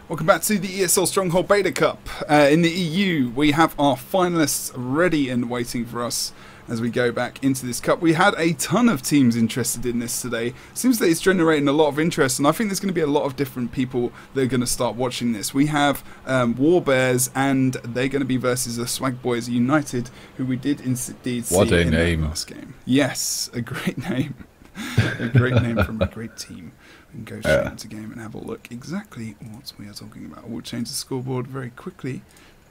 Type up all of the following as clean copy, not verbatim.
Welcome back to the ESL Stronghold Beta Cup. In the EU, we have our finalists ready and waiting for us as we go back into this cup. We had a ton of teams interested in this today. Seems that it's generating a lot of interest, and I think there's going to be a lot of different people that are going to start watching this. We have War Bears, and they're going to be versus the Swag Boys United, who we did indeed see in the last game. Yes, a great name. A great name from a great team. We can go straight into game and have a look exactly what we are talking about. We'll change the scoreboard very quickly.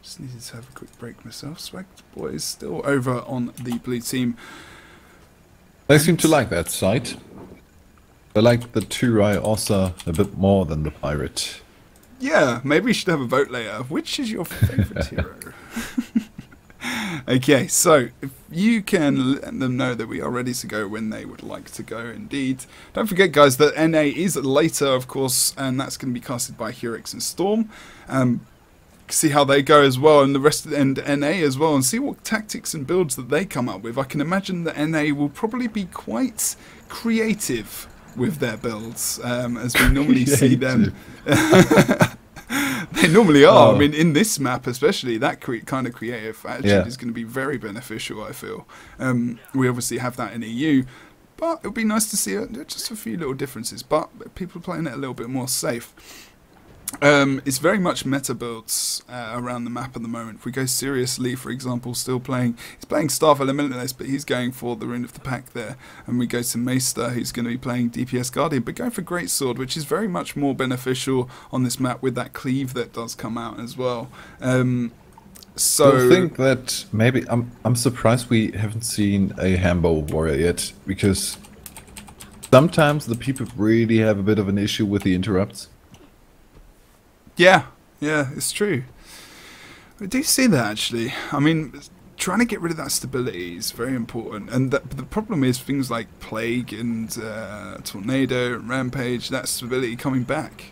Just needed to have a quick break myself. Swag Boys still over on the blue team. They seem to like that site. They like the Turai also a bit more than the Pirate. Yeah, maybe we should have a vote later. Which is your favourite hero? Okay, so if you can let them know that we are ready to go when they would like to go indeed. Don't forget, guys, that NA is later, of course, and that's going to be casted by Hurix and Storm. See how they go as well, and the rest of the NA as well, and see what tactics and builds that they come up with. I can imagine that NA will probably be quite creative with their builds, as we normally see them. They normally are. I mean, in this map especially, that kind of creative attitude is going to be very beneficial, I feel. We obviously have that in EU, but it would be nice to see just a few little differences, but people are playing it a little bit more safe. It's very much meta builds around the map at the moment. If we go seriously, for example, he's playing Staff Elementalist, but he's going for the Rune of the Pack there. And we go to Maester, who's going to be playing DPS Guardian, but going for Greatsword, which is very much more beneficial on this map with that cleave that does come out as well. So I think that maybe I'm surprised we haven't seen a Hambo Warrior yet, because sometimes the people really have a bit of an issue with the interrupts. Yeah, it's true. I do see that, actually. I mean, trying to get rid of that stability is very important. And the problem is things like Plague and Tornado and Rampage, that stability coming back.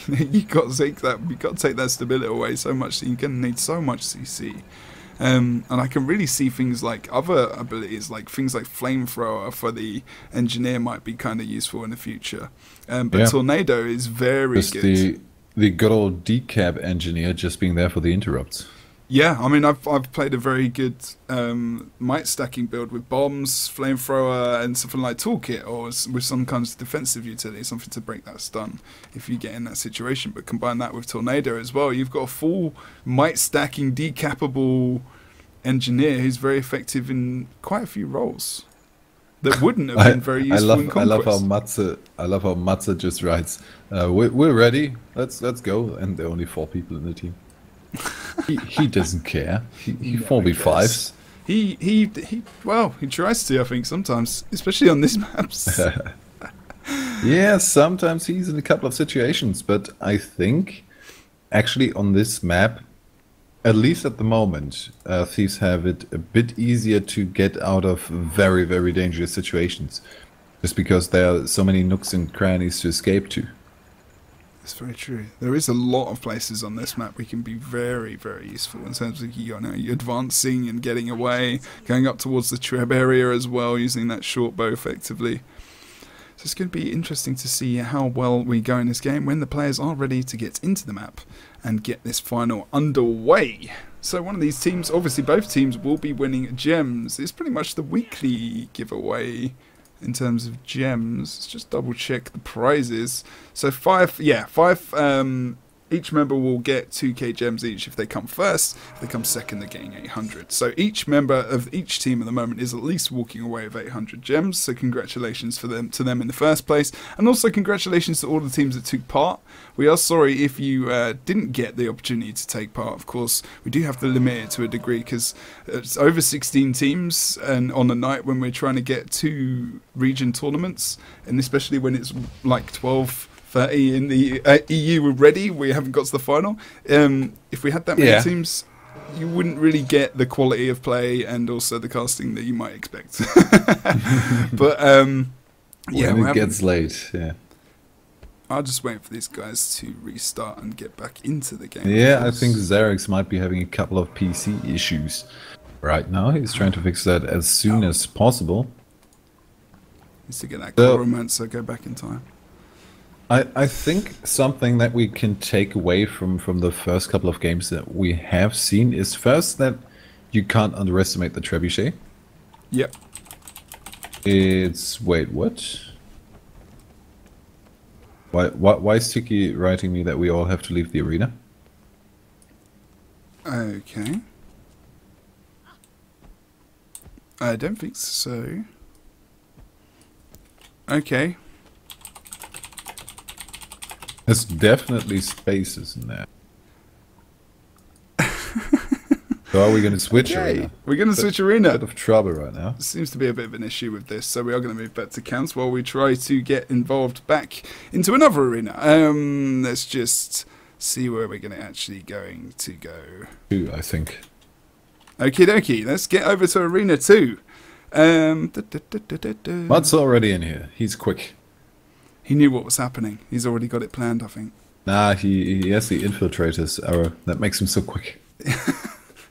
You've got to take that stability away so much that you're going to need so much CC. And I can really see things like other abilities, like things like Flamethrower for the Engineer might be kind of useful in the future. But Tornado is very good. The good old decap Engineer just being there for the interrupts. Yeah, I mean, I've played a very good might stacking build with bombs, flamethrower, and something like toolkit, or with some kind of defensive utility, something to break that stun if you get in that situation. But combine that with Tornado as well, you've got a full might stacking decapable Engineer who's very effective in quite a few roles that wouldn't have been very useful in Conquest. I love how Matze just writes, "We're ready. Let's go." And there are only 4 people in the team. he doesn't care. He 4v5s. He tries to, I think, sometimes, especially on this maps. Yeah, sometimes he's in a couple of situations, but I think actually on this map, at least at the moment, thieves have it a bit easier to get out of very, very dangerous situations, just because there are so many nooks and crannies to escape to. That's very true. There is a lot of places on this map we can be very, very useful in terms of you're advancing and getting away, going up towards the Treb area as well, using that short bow effectively. So it's going to be interesting to see how well we go in this game when the players are ready to get into the map and get this final underway. So one of these teams, obviously both teams, will be winning gems. It's pretty much the weekly giveaway in terms of gems. Let's just double check the prizes. So each member will get 2k gems each if they come first. If they come second, they're getting 800. So each member of each team at the moment is at least walking away with 800 gems. So congratulations to them in the first place. And also congratulations to all the teams that took part. We are sorry if you didn't get the opportunity to take part. Of course, we do have to limit it to a degree because it's over 16 teams and on a night when we're trying to get 2 region tournaments, and especially when it's like 12-30 in the EU already, we haven't got to the final. If we had that many teams, you wouldn't really get the quality of play and also the casting that you might expect. But when it gets late, I'll just wait for these guys to restart and get back into the game. Yeah, I think Xerix might be having a couple of PC issues right now. He's trying to fix that as soon as possible. Needs to get that Chromancer, go back in time. I think something that we can take away from the first couple of games that we have seen is first that you can't underestimate the trebuchet. Yep. It's wait, what? Why is Tiki writing me that we all have to leave the arena? Okay. I don't think so. Okay. There's definitely spaces in there. So are we going to switch arena? We're going to switch arena. Bit of trouble right now. Seems to be a bit of an issue with this, so we are going to move back to camps while we try to get involved back into another arena. Let's just see where we're going to actually going to go. Two, I think. Okie dokie, let's get over to arena 2. Mud's already in here. He's quick. He knew what was happening. He's already got it planned, I think. Nah, he has the infiltrators arrow. That makes him so quick.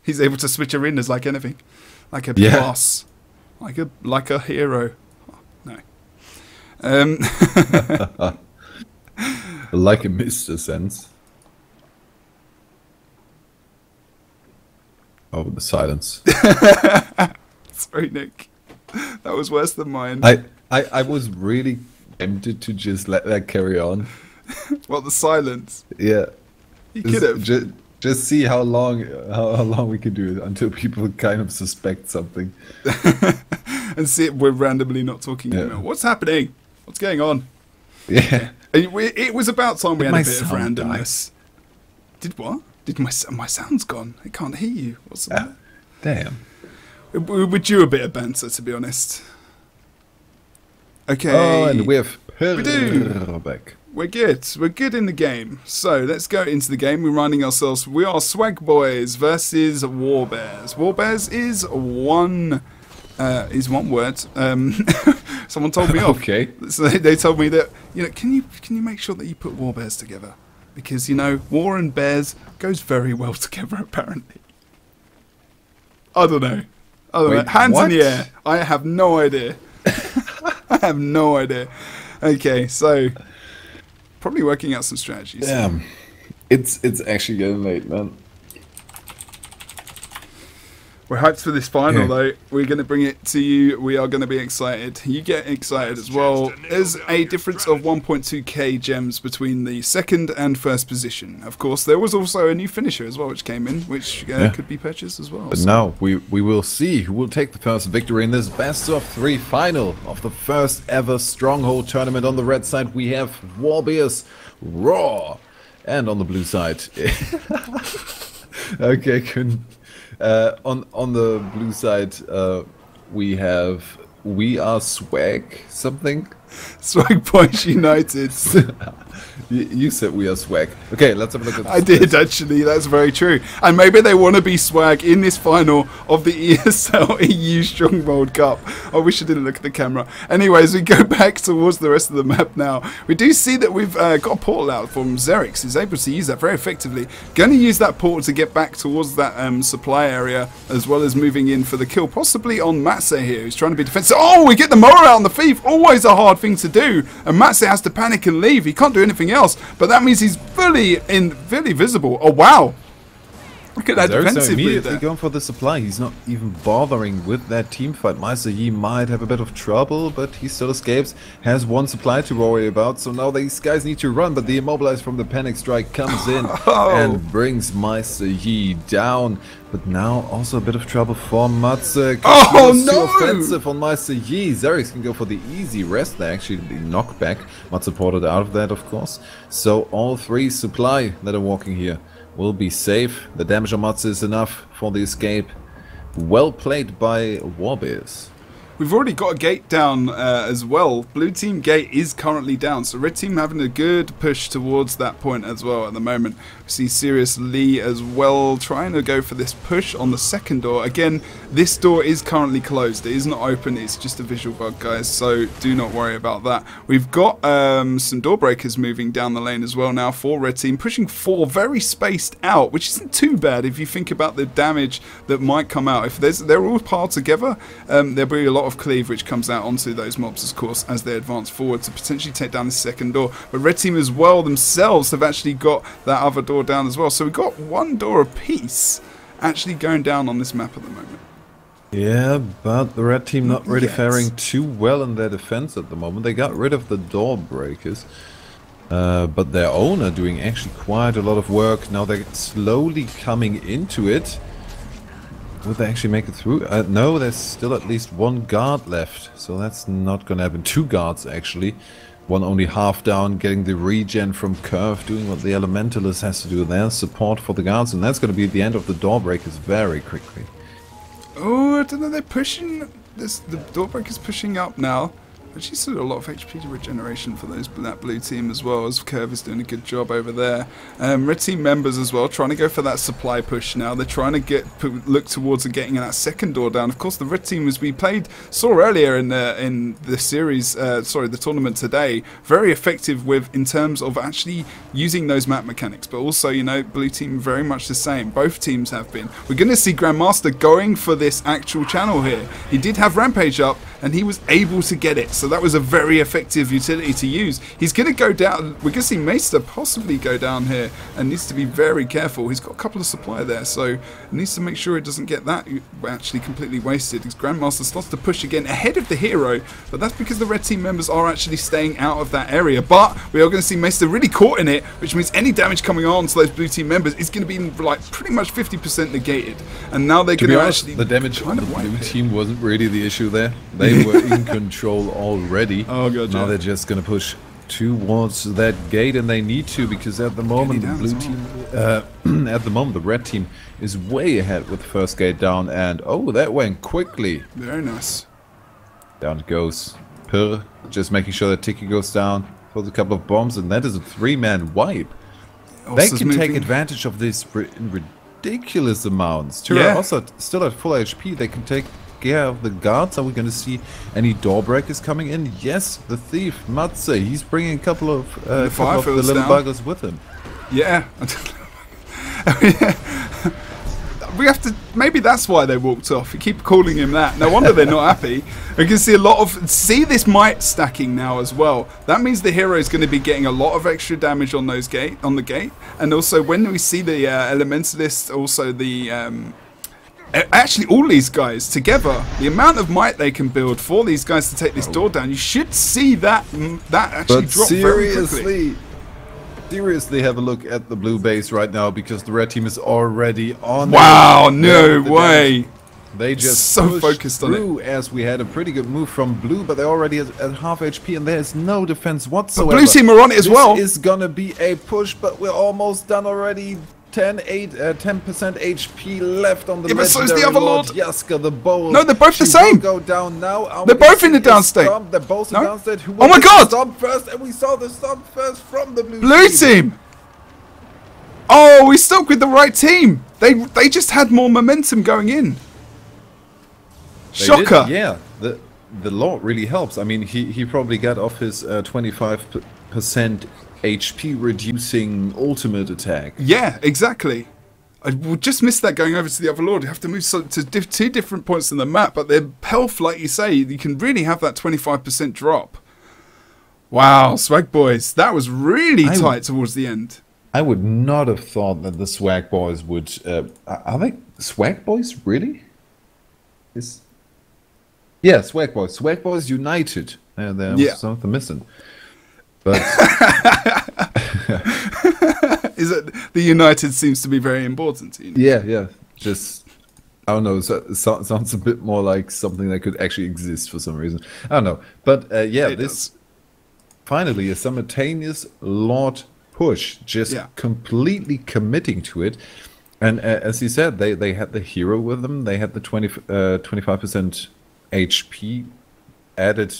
He's able to switch arenas like anything. Like a boss. Like a hero. Oh, no. Like a Mr. Sense. Oh, the silence. Sorry, Nick. That was worse than mine. I was really tempted to just let that carry on. What, the silence? Yeah. You could have. Just see how long we can do it until people kind of suspect something. And see it, we're randomly not talking email. What's happening? What's going on? Yeah. It was about time we had a bit of sound randomness. Did what? Did my sound's gone? I can't hear you. What's the matter? Damn. We're due a bit of banter, to be honest. Okay. Oh, and we have back. We're good. We're good in the game. So let's go into the game. We're reminding ourselves we are Swag Boys versus War Bears. War Bears is one word. Someone told me off. Okay. So they told me that, can you make sure that you put War Bears together, because war and bears goes very well together apparently. I don't know. Wait, hands what? in the air. I have no idea. I have no idea. Okay, so probably working out some strategies. Damn. It's actually getting late, man. We're hyped for this final, though. We're going to bring it to you. We are going to be excited. You get excited as well. There's a difference of 1.2k gems between the second and first position. Of course, there was also a new finisher as well, which came in, which could be purchased as well. But now we will see who will take the first victory in this best of 3 final of the first ever Stronghold tournament. On the red side, we have Warbears Raw, and on the blue side, okay, couldn't. On the blue side, we are Swag something. Swag Boys United. You said we are Swag. Okay, let's have a look at this. I did actually, that's very true. And maybe they want to be Swag in this final of the ESL EU Stronghold Cup. I wish I didn't look at the camera. Anyways, we go back towards the rest of the map now. We do see that we've got a portal out from Xerix. He's able to use that very effectively. Going to use that portal to get back towards that supply area, as well as moving in for the kill, possibly on Matze here, who's trying to be defensive. Oh, we get the mower out on the thief. Always a hard thing to do. And Matze has to panic and leave. He can't do anything else, but that means he's fully visible. Oh wow, look at that defensively immediately there. going for the supply. He's not even bothering with that team fight. Meister Yi might have a bit of trouble, but he still escapes. Has one supply to worry about, so now these guys need to run, but the immobilize from the panic strike comes in and brings Meister Yi down. But now also a bit of trouble for Matze. Oh no! Too offensive on Meister Yi. Xerix can go for the easy rest there, actually the knockback. Matze ported out of that, of course. So all 3 supply that are walking here will be safe. The damage on Matze is enough for the escape. Well played by Warbears. We've already got a gate down as well. Blue team gate is currently down, so red team having a good push towards that point as well at the moment. We see Sirius Lee as well trying to go for this push on the second door. Again, this door is currently closed. It is not open. It's just a visual bug, guys, so do not worry about that. We've got some door breakers moving down the lane as well now for red team, pushing 4 very spaced out, which isn't too bad if you think about the damage that might come out. If they're all piled together, there'll be a lot lot of cleave which comes out onto those mobs, of course, as they advance forward to potentially take down the second door. But red team as well themselves have actually got that other door down as well. So we've got one door apiece actually going down on this map at the moment. Yeah, but the red team not really faring too well in their defense at the moment. They got rid of the door breakers, but their own are doing actually quite a lot of work. Now they're slowly coming into it. Would they actually make it through? No, there's still at least one guard left, so that's not gonna happen. Two guards actually. One only half down, getting the regen from Curve, doing what the Elementalist has to do there. Support for the guards, and that's gonna be the end of the door breakers very quickly. Oh, I don't know, they're pushing this. The Doorbreaker's pushing up now. Actually, still a lot of HP regeneration for that blue team as well, as Curve is doing a good job over there. Red team members as well, trying to go for that supply push now. They're trying to look towards getting that second door down. Of course, the red team, as we saw earlier in the series, the tournament today, very effective in terms of actually using those map mechanics. But also, you know, blue team very much the same. Both teams have been. We're going to see Grandmaster going for this actual channel here. He did have Rampage up, and he was able to get it. So that was a very effective utility to use. He's going to go down. We're going to see Maester possibly go down here and needs to be very careful. He's got a couple of supply there, so needs to make sure he doesn't get that actually completely wasted. His Grandmaster starts to push again ahead of the hero, but that's because the red team members are actually staying out of that area. But we are going to see Maester really caught in it, which means any damage coming on to those blue team members is going to be like pretty much 50% negated. And now they're going to actually... The damage on the blue team wasn't really the issue there. They were in control already. Oh god! Now they're just gonna push towards that gate, and they need to, because at the moment the blue team, at the moment the red team is way ahead with the first gate down, and oh, that went quickly. Very nice. Down it goes. Pir just making sure that Tiki goes down, throws a couple of bombs, and that is a three-man wipe. They can take advantage of this in ridiculous amounts. Tyra also still at full HP. They can take care of the guards. Are we going to see any door breakers coming in? Yes, the thief Matze. He's bringing a couple of the little buggers with him. Yeah. We have to. Maybe that's why they walked off. We keep calling him that. No wonder they're not happy. We can see a lot of. See this might stacking now as well. That means the hero is going to be getting a lot of extra damage on those on the gate, and also when we see the Elementalist, also the. Actually, all these guys together, the amount of might they can build for these guys to take this door down, you should see that actually drop very quickly. Seriously, have a look at the blue base right now, because the red team is already on. Wow, no way! They just so focused on it. As we had a pretty good move from blue, but they're already at half HP, and there's no defense whatsoever. The blue team are on it as well. This is gonna be a push, but we're almost done already. 10% HP left on the legendary but so is the other Lord. Yaska, the bowl. No, they're both the same. Go down now. They're both in the down state. They're both in the down state. Oh my god! Stomp first, and we saw the stomp first from the blue team. Oh, we stuck with the right team. They just had more momentum going in. Shocker. Yeah, the Lord really helps. I mean, he probably got off his 25% HP reducing ultimate attack. Yeah, exactly. I just missed that going over to the other Lord. You have to move to two different points in the map, but their health, like you say, you can really have that 25% drop. Wow, Swag Boys, that was really tight towards the end. I would not have thought that the Swag Boys would... are they Swag Boys, really? Yeah, Swag Boys. Swag Boys United. There was something missing. But is it the United seems to be very important to you? Yeah. Just I don't know. Sounds a bit more like something that could actually exist for some reason. I don't know. But this finally a simultaneous Lord push, just completely committing to it. And as you said, they had the hero with them. They had the 25% HP added,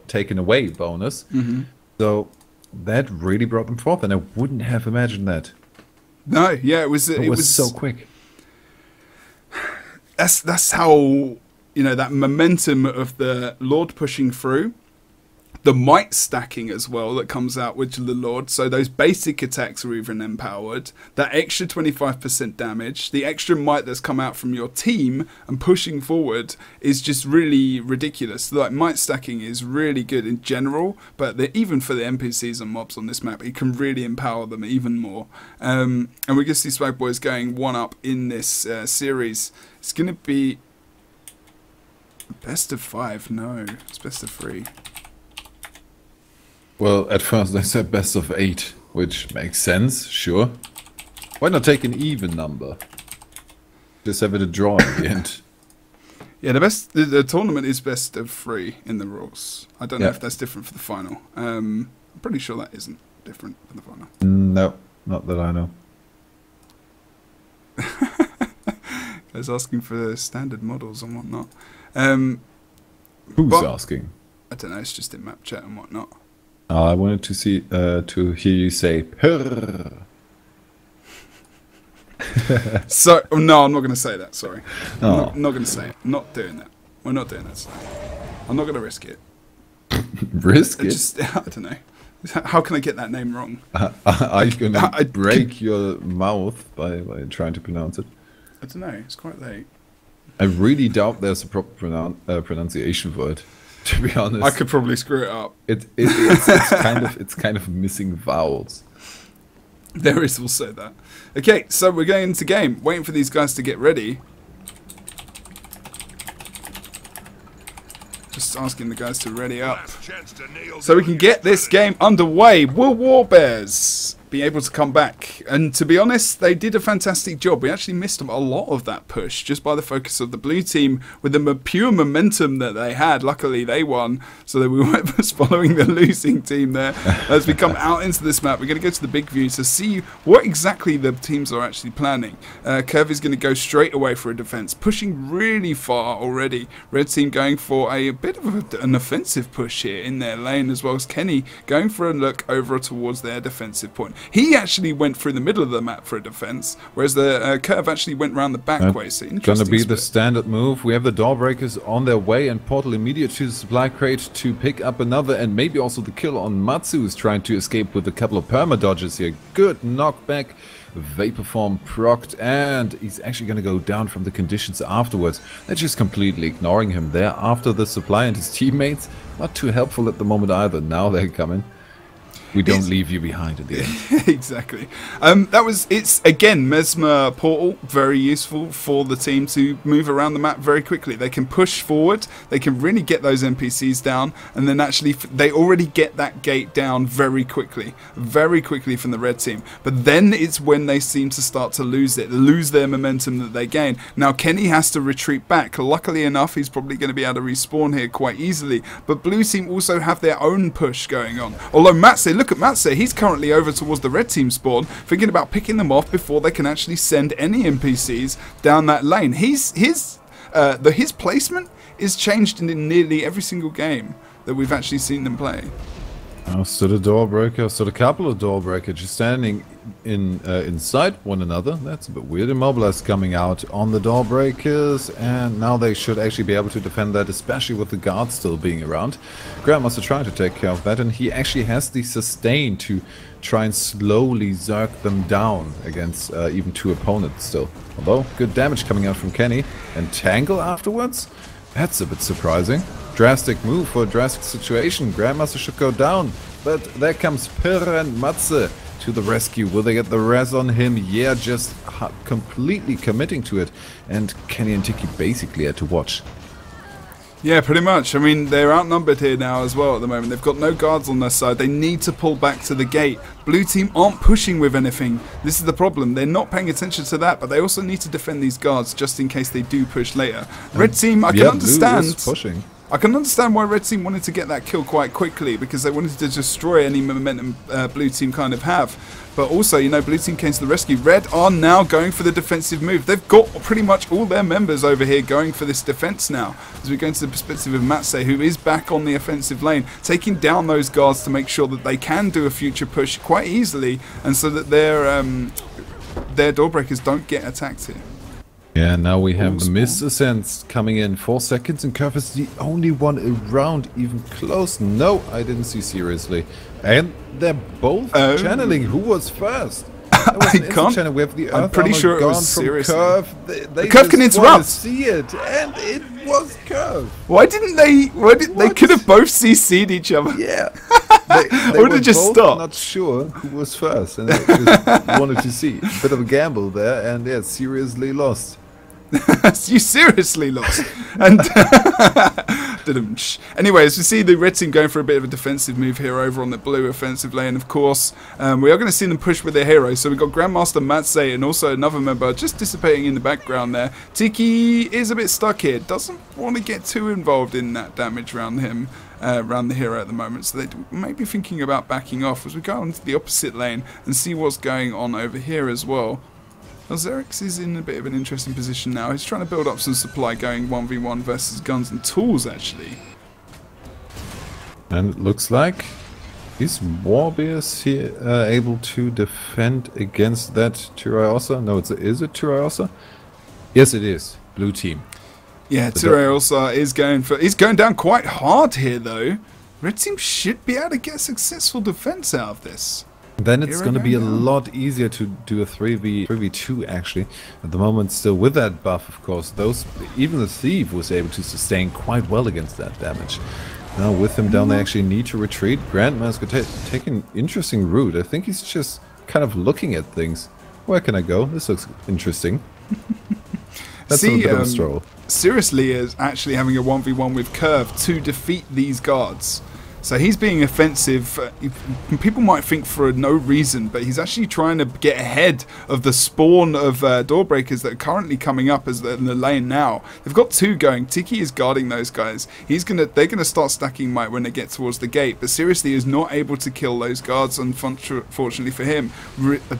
taken away bonus. Mm-hmm. So that really brought them forth, and I wouldn't have imagined that. No, yeah, it was so quick. That's how, you know, that momentum of the Lord pushing through. the might stacking as well that comes out with the Lord. So those basic attacks are even empowered. That extra 25% damage, the extra might that's come out from your team and pushing forward is just really ridiculous. Like, might stacking is really good in general, but even for the NPCs and mobs on this map, it can really empower them even more. And we can see Swag Boys going 1-up in this series. It's going to be best of 5. No, it's best of 3. Well, at first they said best of 8, which makes sense, sure. Why not take an even number? Just have it a draw at the end. Yeah, the tournament is best of 3 in the rules. I don't know if that's different for the final. I'm pretty sure that isn't different for the final. No, not that I know. Guys asking for standard models and whatnot. Who's asking? I don't know, it's just in map chat and whatnot. I wanted to see to hear you say purr. So no, I'm not going to say that. Sorry, Oh. I'm not going to say it. I'm not doing that. We're not doing that. I'm not going to risk it. Risk it? I don't know. How can I get that name wrong? Are you going to break your mouth by trying to pronounce it? I don't know. It's quite late. I really doubt there's a proper pronunciation for it. To be honest, I could probably screw it up. It's kind of missing vowels. There is also that. Okay, so we're going into game. Waiting for these guys to get ready. Just asking the guys to ready up, so we can get this game underway. Will Warbears be able to come back? And to be honest, they did a fantastic job. We actually missed a lot of that push just by the focus of the blue team with the pure momentum that they had. Luckily, they won, so that we weren't following the losing team there. As we come out into this map, we're going to go to the big view to see what exactly the teams are actually planning. Curve is going to go straight away for a defense, pushing really far already. Red team going for a bit of an offensive push here in their lane, as well as Kenny going for a look over towards their defensive point. He actually went through the middle of the map for a defense, whereas the Curve actually went around the back way. So going to be the standard move. We have the door breakers on their way, and Portal immediate to the supply crate to pick up another, and maybe also the kill on Matsu, who's trying to escape with a couple of perma dodges here. Good knockback. Vapor form procced, and he's actually going to go down from the conditions afterwards. They're just completely ignoring him there after the supply, and his teammates not too helpful at the moment either. Now they're coming. We don't leave you behind at the end. Exactly. It's again Mesmer Portal, very useful for the team to move around the map very quickly. They can push forward, they can really get those NPCs down, and then actually they already get that gate down very quickly from the red team. But then it's when they seem to start to lose their momentum that they gain. Now Kenny has to retreat back. Luckily enough, he's probably going to be able to respawn here quite easily. But blue team also have their own push going on. Although Matse, look at Matse, he's currently over towards the red team spawn, thinking about picking them off before they can actually send any NPCs down that lane. His placement is changed in nearly every single game that we've actually seen them play. Stood a door breaker, stood a couple of door breakers just standing inside one another. That's a bit weird. Immobilized coming out on the door breakers, and now they should actually be able to defend that, especially with the guards still being around. Grandmaster trying to take care of that, and he actually has the sustain to try and slowly zerk them down against even 2 opponents still. Although, good damage coming out from Kenny, and Tangle afterwards? That's a bit surprising. Drastic move for a drastic situation. Grandmaster should go down, but there comes Pir and Matze to the rescue. Will they get the res on him? Yeah, just completely committing to it. And Kenny and Tiki basically had to watch. Yeah, pretty much. I mean, they're outnumbered here now as well at the moment. They've got no guards on their side. They need to pull back to the gate. Blue team aren't pushing with anything. This is the problem. They're not paying attention to that, but they also need to defend these guards just in case they do push later. Red team, I can understand. Blue is pushing. I can understand why Red Team wanted to get that kill quite quickly, because they wanted to destroy any momentum Blue Team kind of have. But also, you know, Blue Team came to the rescue. Red are now going for the defensive move. They've got pretty much all their members over here going for this defense now. As we go into the perspective of Matse, who is back on the offensive lane, taking down those guards to make sure that they can do a future push quite easily, and so that their door breakers don't get attacked here. Yeah, now we have the Spawn. mist ascents coming in. 4 seconds, and Curve is the only one around, even close. No, I didn't see seriously. And they're both channeling. Who was first? That was an instant channel. We have the I'm Earth pretty Armor sure it gone was from seriously. Curve. They Curve can just wanna interrupt. see it, and it was Curve. Why didn't they? They could have both CC'd each other. Yeah. They Or were to just both stop. not sure who was first, and they just wanted to see. A bit of a gamble there, and yeah, seriously lost. You seriously lost. And anyways, we see the red team going for a bit of a defensive move here over on the blue offensive lane. Of course, we are going to see them push with their heroes. So we've got Grandmaster Matse and also another member just dissipating in the background there. Tiki is a bit stuck here. Doesn't want to get too involved in that damage around him. Around the hero at the moment, so they may be thinking about backing off as we go on to the opposite lane and see what's going on over here as well. Xerix is in a bit of an interesting position now. He's trying to build up some supply, going 1v1 versus guns and tools actually. And it looks like is Warbears here able to defend against that Tyriosa? No, is it Tyriosa? Yes, it is. Blue team. Yeah, Tyriosa is he's going down quite hard here though. Red team should be able to get a successful defense out of this. Then it's going to be a lot easier to do a 3v2 actually. At the moment, still with that buff, of course, even the Thief was able to sustain quite well against that damage. Now with him down, they actually need to retreat. Grandmaster take an interesting route. I think he's just kind of looking at things. Where can I go? This looks interesting. That's a bit of a stroll. Seriously is actually having a 1v1 with Curve to defeat these guards. So he's being offensive. People might think for no reason, but he's actually trying to get ahead of the spawn of door breakers that are currently coming up as in the lane now. They've got 2 going. Tiki is guarding those guys. They're gonna start stacking might when they get towards the gate. But seriously, is not able to kill those guards. Unfortunately for him,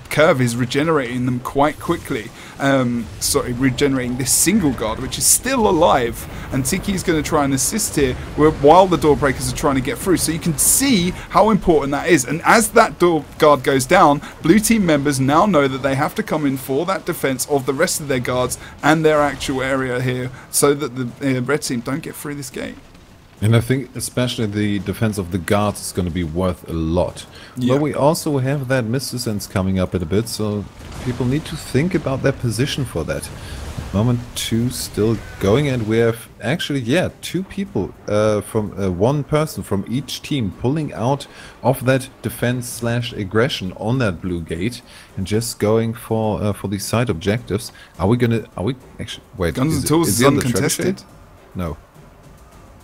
Curve is regenerating them quite quickly. Regenerating this single guard, which is still alive. And Tiki is going to try and assist here while the door breakers are trying to get through. So you can see how important that is. And as that door guard goes down, blue team members now know that they have to come in for that defense of the rest of their guards and their actual area here, so that the red team don't get through this gate. And I think especially the defense of the guards is going to be worth a lot. Yeah. But we also have that mist ascents coming up in a bit, so people need to think about their position for that. Moment 2 still going, and we have actually, 2 people from 1 person from each team pulling out of that defense / aggression on that blue gate and just going for these side objectives. Are we actually wait? Guns and Tools is uncontested. No.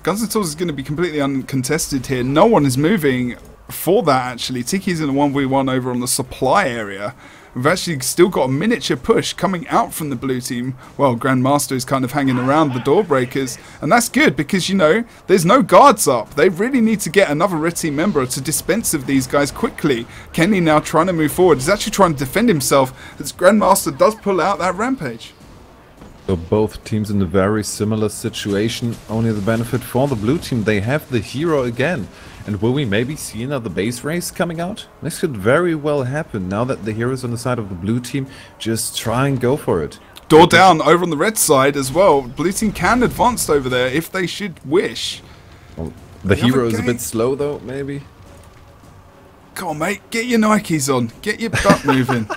Guns and Tools is going to be completely uncontested here. No one is moving for that actually. Tiki's in a 1v1 over on the supply area. We've actually still got a miniature push coming out from the blue team. Well, Grandmaster is kind of hanging around the door breakers, and that's good because, you know, there's no guards up. They really need to get another red team member to dispense of these guys quickly. Kenny now trying to move forward. He's actually trying to defend himself as Grandmaster does pull out that rampage. So both teams in a very similar situation. Only the benefit for the blue team, they have the hero again. And will we maybe see another base race coming out? This could very well happen now that the hero's on the side of the blue team. Just try and go for it. Door down over on the red side as well. Blue team can advance over there if they should wish. Well, the hero is a bit slow though, maybe. Come on, mate. Get your Nikes on. Get your butt moving.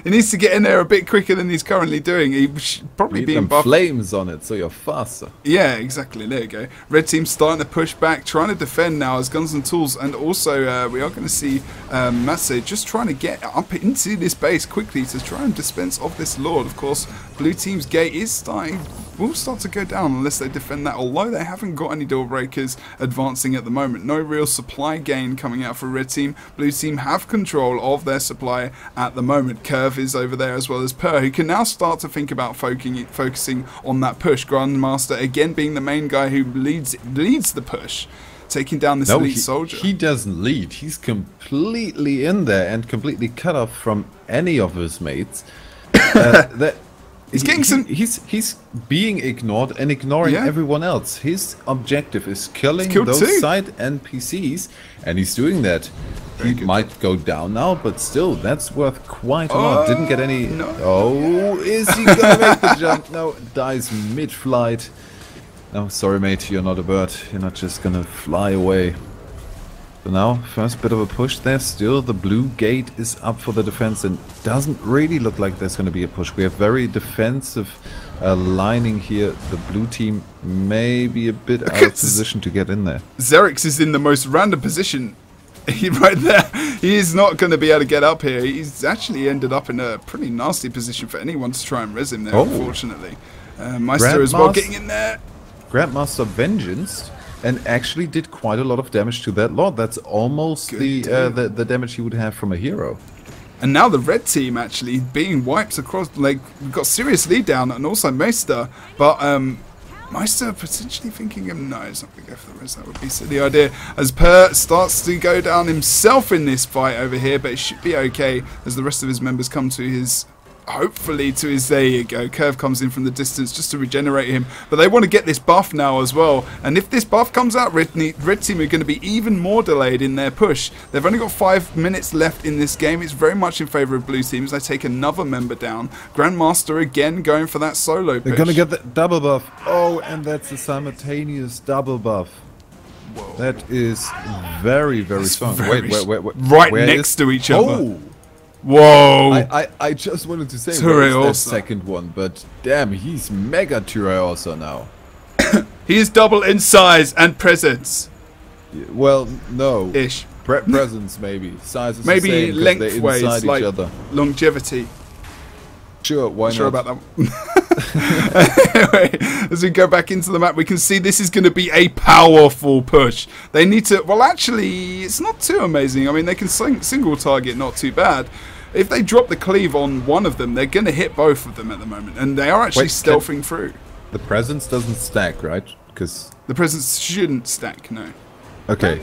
He needs to get in there a bit quicker than he's currently doing. He should probably be buffed. Flames on it, so you're faster. Yeah, exactly. There you go. Red team's starting to push back, trying to defend now as Guns and Tools, and also we are going to see Matse just trying to get up into this base quickly to try and dispense of this Lord. Of course, blue team's gate will start to go down unless they defend that, although they haven't got any door breakers advancing at the moment. No real supply gain coming out for red team. Blue team have control of their supply at the moment. Curve is over there as well as Per, who can now start to think about focusing on that push. Grandmaster again being the main guy who leads the push, taking down this elite soldier. He doesn't lead. He's completely in there and completely cut off from any of his mates. He's getting some. He's being ignored and ignoring everyone else. His objective is killing those side NPCs, and he's doing that. He might go down now, but still, that's worth quite a lot. Didn't get any. No. Oh, is he gonna make the jump? No, dies mid-flight. No, sorry, mate. You're not a bird. You're not just gonna fly away. So now, first bit of a push there. Still, the blue gate is up for the defense and doesn't really look like there's going to be a push. We have very defensive lining here. The blue team may be a bit out of position to get in there. Xerix is in the most random position right there. He is not going to be able to get up here. He's actually ended up in a pretty nasty position for anyone to try and res him there, unfortunately. Meister as well getting in there. Grandmaster Vengeance. And actually did quite a lot of damage to that Lord. That's almost the damage he would have from a hero. And now the red team actually being wiped across, like, we've got serious lead down, and also Meister. But Meister potentially thinking no, he's not going to go for the res. That would be a silly idea. As Per starts to go down himself in this fight over here, but it should be okay as the rest of his members come to his... Hopefully to his, there you go, Curve comes in from the distance just to regenerate him, but they want to get this buff now as well, and if this buff comes out, red team are going to be even more delayed in their push. They've only got 5 minutes left in this game. It's very much in favour of blue teams. They take another member down. Grandmaster again going for that solo push. They're going to get that double buff. Oh, and that's a simultaneous double buff. Whoa. That is very, very strong. Wait, right next to each other. Whoa! I just wanted to say where's that second one, but damn, he's mega Tyreosa now. He is double in size and presence. Well, no. Ish. Presence maybe. Size is maybe the same lengthways, like each other. Longevity. Sure, why not? Sure about that one. Anyway, as we go back into the map, we can see this is going to be a powerful push. They need to... Well, actually, it's not too amazing. I mean, they can single target not too bad. If they drop the cleave on one of them, they're going to hit both of them at the moment. And they are actually stealthing through. The presence doesn't stack, right? Because the presence shouldn't stack, no. Okay.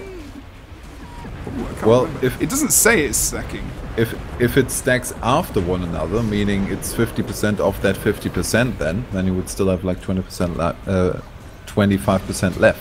Well, if it doesn't say it's stacking. If it stacks after one another, meaning it's 50% off that 50%, then you would still have like 20%, 25% left.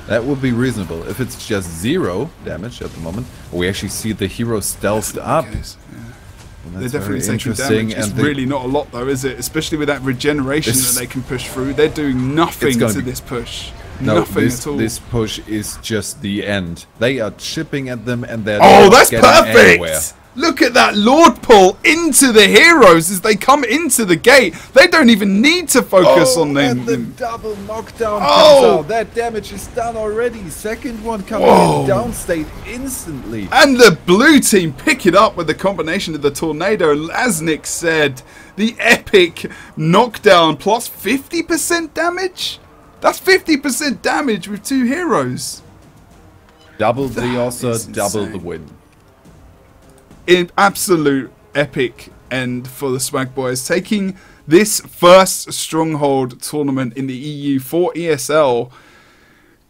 That would be reasonable. If it's just 0 damage at the moment, we actually see the hero stealthed up. Well, they're definitely taking damage. It's really not a lot though, is it? Especially with that regeneration that they can push through. They're doing nothing to this push. No, nothing at all. This push is just the end. They are chipping at them and they're that's perfect! Anywhere. Look at that Lord pull into the heroes as they come into the gate. They don't even need to focus on them. And the double knockdown comes out. That damage is done already. Second one coming in downstate instantly. And the blue team pick it up with the combination of the tornado. And as Nick said, the epic knockdown plus 50% damage. That's 50% damage with 2 heroes. Double the Ossa, double the win. In absolute epic end for the Swag Boys, taking this first Stronghold tournament in the EU for ESL.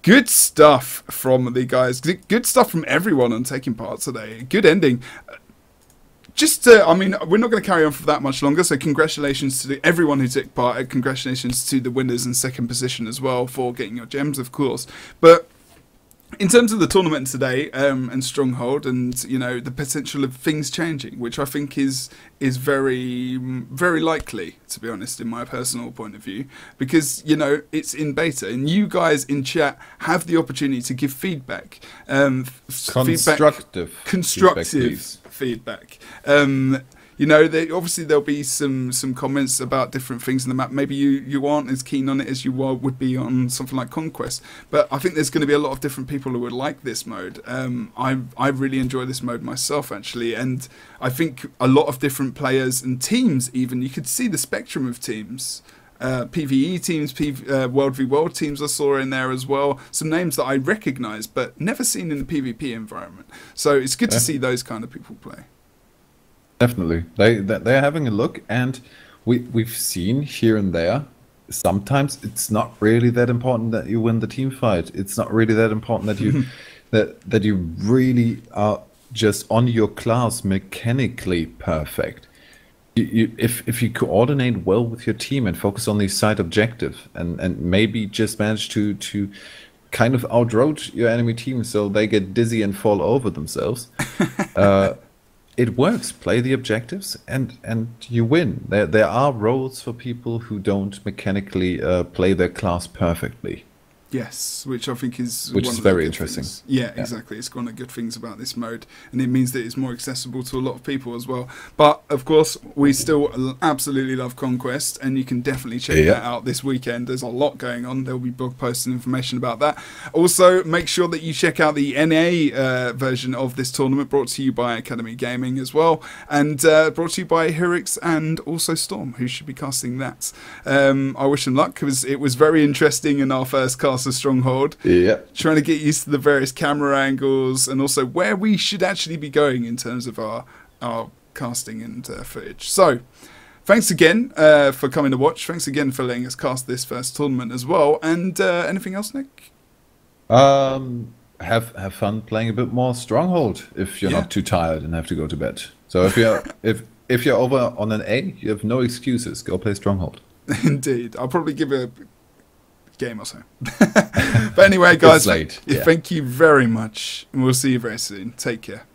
Good stuff from the guys. Good stuff from everyone on taking part today. Good ending. I mean, we're not going to carry on for that much longer, so congratulations to everyone who took part. Congratulations to the winners in second position as well for getting your gems, of course. But in terms of the tournament today and Stronghold and, you know, the potential of things changing, which I think is very, very likely, to be honest, in my personal point of view, because, you know, it's in beta and you guys in chat have the opportunity to give feedback. Constructive feedback. You know, obviously there'll be some comments about different things in the map. Maybe you aren't as keen on it as you would be on something like Conquest. But I think there's going to be a lot of different people who would like this mode. I really enjoy this mode myself, actually. And I think a lot of different players and teams, even, you could see the spectrum of teams. PvE teams, World v World teams I saw in there as well. Some names that I recognise, but never seen in the PvP environment. So it's good to see those kind of people play. Definitely, they're having a look, and we've seen here and there. Sometimes it's not really that important that you win the team fight. It's not really that important that you that you really are just on your class mechanically perfect. If you coordinate well with your team and focus on the side objective, and maybe just manage to kind of outroad your enemy team so they get dizzy and fall over themselves, it works. Play the objectives and you win. There are roles for people who don't mechanically play their class perfectly. Yes, which I think is very interesting. Yeah, exactly. It's one of the good things about this mode, and it means that it's more accessible to a lot of people as well. But of course, we still absolutely love Conquest, and you can definitely check that out this weekend. There's a lot going on. There'll be blog posts and information about that. Also, make sure that you check out the NA version of this tournament, brought to you by Academy Gaming as well, and brought to you by Hirix and also Storm, who should be casting that. I wish them luck, because it was very interesting in our first cast of Stronghold. Yeah. Trying to get used to the various camera angles and also where we should actually be going in terms of our casting and footage. So, thanks again for coming to watch. Thanks again for letting us cast this first tournament as well. And anything else, Nick? Have fun playing a bit more Stronghold if you're not too tired and have to go to bed. So if you're over on an A, you have no excuses. Go play Stronghold. Indeed. I'll probably give it a game or so. But anyway, guys, late. Thank you very much, and we'll see you very soon. Take care.